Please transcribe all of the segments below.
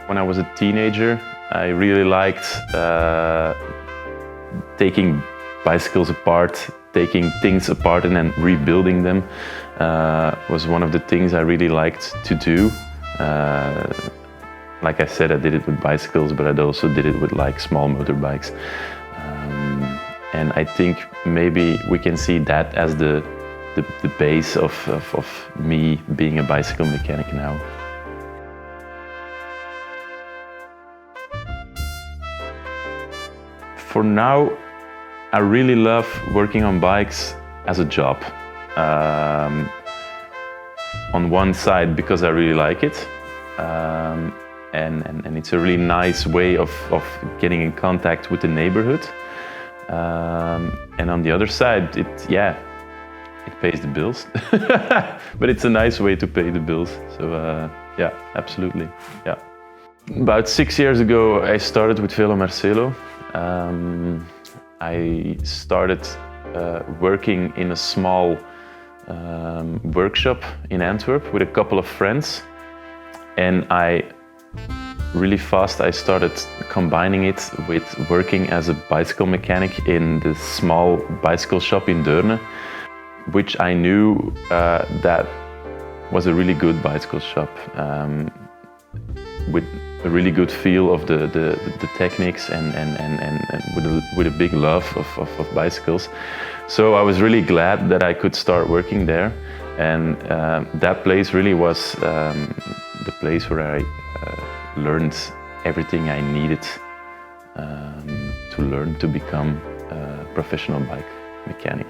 When I was a teenager, I really liked taking bicycles apart, taking things apart and then rebuilding them. Was one of the things I really liked to do. Like I said, I did it with bicycles, but I also did it with like small motorbikes. And I think maybe we can see that as the base of me being a bicycle mechanic now. For now, I really love working on bikes as a job. On one side, because I really like it. And it's a really nice way of getting in contact with the neighborhood. And on the other side, it pays the bills. But it's a nice way to pay the bills. So yeah, absolutely. Yeah. About 6 years ago, I started with Velo Marcelo. I started working in a small workshop in Antwerp with a couple of friends. And really fast I started combining it with working as a bicycle mechanic in the small bicycle shop in Deurne, which I knew that was a really good bicycle shop with a really good feel of the techniques and with a big love of bicycles. So I was really glad that I could start working there, and that place really was the place where I learned everything I needed to learn to become a professional bike mechanic.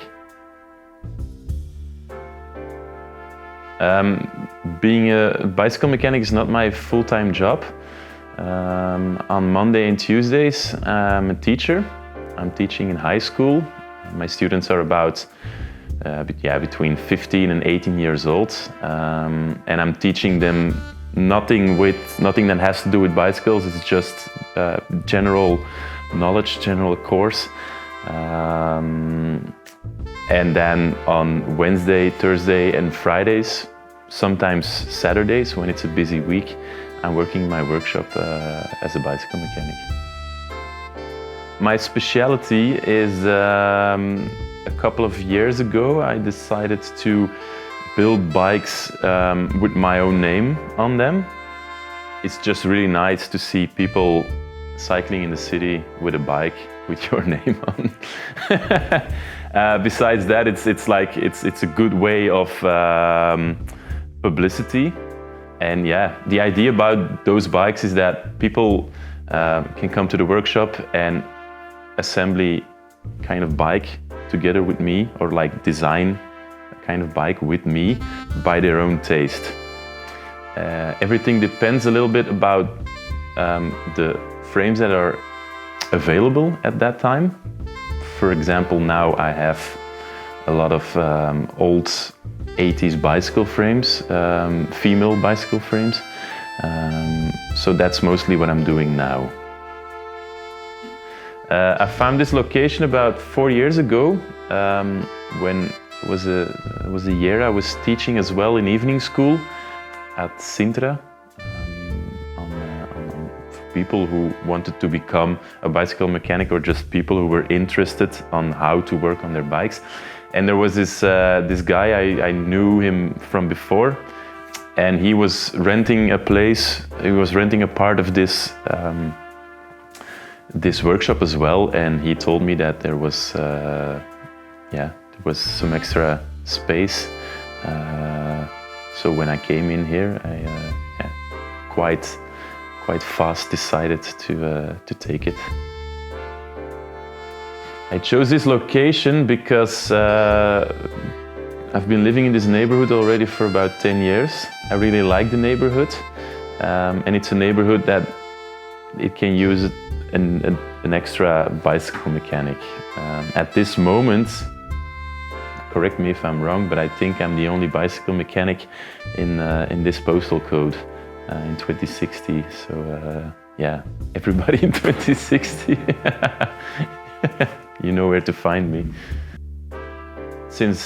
Being a bicycle mechanic is not my full-time job. On Monday and Tuesdays, I'm a teacher. I'm teaching in high school. My students are about between 15 and 18 years old, and I'm teaching them nothing that has to do with bicycles. It's just general knowledge, general course. And then on Wednesday, Thursday and Fridays, sometimes Saturdays when it's a busy week, I'm working in my workshop as a bicycle mechanic. My specialty is a couple of years ago I decided to build bikes with my own name on them. It's just really nice to see people cycling in the city with a bike with your name on. Besides that, it's a good way of publicity. And yeah, the idea about those bikes is that people can come to the workshop and assembly kind of bike together with me, or like design a kind of bike with me by their own taste. Everything depends a little bit about the frames that are available at that time. For example, now I have a lot of old 80s bicycle frames, female bicycle frames. So that's mostly what I'm doing now. I found this location about 4 years ago, when it was a year I was teaching as well in evening school at Sintra, for people who wanted to become a bicycle mechanic, or just people who were interested on how to work on their bikes. And there was this guy, I knew him from before, and he was renting a place. He was renting a part of this this workshop as well, and he told me that there was some extra space. So when I came in here, I quite fast decided to take it. I chose this location because I've been living in this neighborhood already for about 10 years. I really like the neighborhood, and it's a neighborhood that it can use an extra bicycle mechanic. At this moment, correct me if I'm wrong, but I think I'm the only bicycle mechanic in this postal code in 2060. So yeah, everybody in 2060, you know where to find me. Since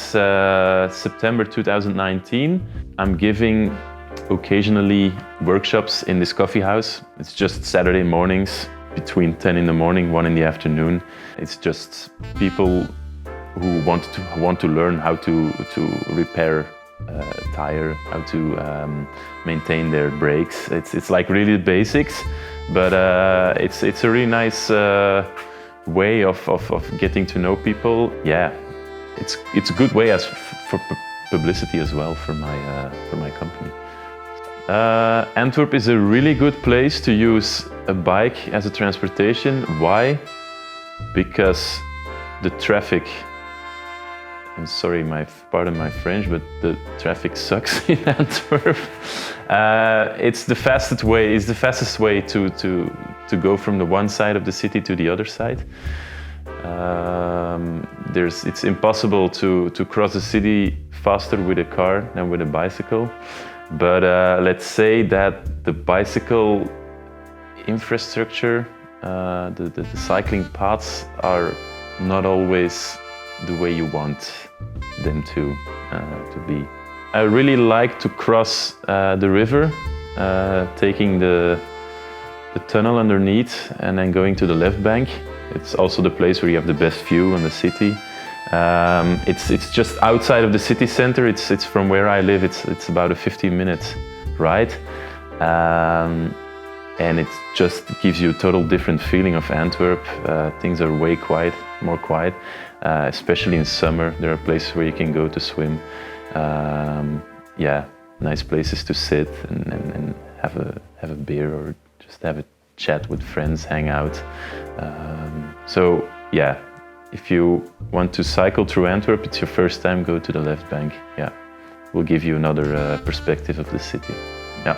September 2019, I'm giving occasionally workshops in this coffee house. It's just Saturday mornings between 10 in the morning, 1 in the afternoon. It's just people who want to learn how to repair a tire, how to maintain their brakes. It's like really the basics, but it's a really nice way of getting to know people. Yeah, it's a good way for publicity as well for my company. Antwerp is a really good place to use a bike as a transportation. Why? Because the traffic, I'm sorry, pardon my French, but the traffic sucks in Antwerp. It's the fastest way to go from the one side of the city to the other side. It's impossible to cross the city faster with a car than with a bicycle. But let's say that the bicycle infrastructure, the cycling paths are not always the way you want them to be. I really like to cross the river, taking the tunnel underneath and then going to the left bank. It's also the place where you have the best view on the city. It's just outside of the city center. It's from where I live. It's about a 15-minute ride, and it just gives you a total different feeling of Antwerp. Things are way more quiet, especially in summer. There are places where you can go to swim. Yeah, nice places to sit and have a beer or just have a chat with friends, hang out. So yeah. If you want to cycle through Antwerp, it's your first time, go to the left bank. Yeah, we'll give you another perspective of the city. Yeah.